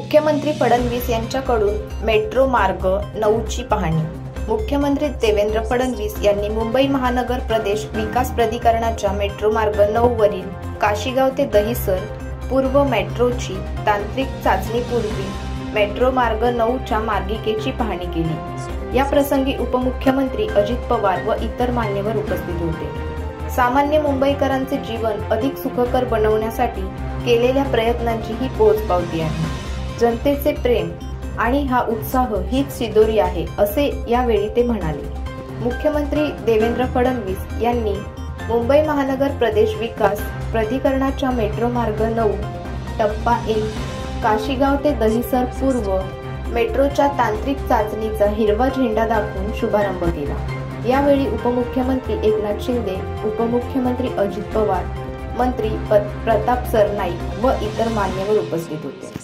मुख्यमंत्री फडणवीस यांच्याकडून मेट्रो मार्ग 9ची पाहणी। मुख्यमंत्री देवेंद्र फडणवीस यांनी मुंबई महानगर प्रदेश विकास प्राधिकरणाच्या मेट्रो मार्ग 9 वरील काशीगाव ते दहिसर पूर्व मेट्रोची तांत्रिक चाचणीपूर्वी मेट्रो मार्ग 9च्या मार्गिकेची पाहणी केली। या प्रसंगी उपमुख्यमंत्री अजित पवार व इतर मान्यवर उपस्थित होते। सामान्य मुंबईकरांचे जीवन अधिक सुखकर बनवण्यासाठी केलेल्या प्रयत्नांची ही पोचपावती आहे। जनतेचे प्रेम आणि हा उत्साह हीच शिदोरी आहे असे यावेळी ते म्हणाले। मुख्यमंत्री देवेंद्र फडणवीस यांनी मुंबई महानगर प्रदेश विकास प्राधिकरणाच्या मेट्रो मार्ग 9 टप्पा 1 काशीगाव ते दहिसर पूर्व मेट्रोच्या तांत्रिक चाचणीचा हिरवा झेंडा दाखवून शुभारंभ केला। यावेळी उपमुख्यमंत्री एकनाथ शिंदे, उपमुख्यमंत्री अजित पवार, मंत्री प्रताप सरनाईक व इतर मान्यवर उपस्थित होते।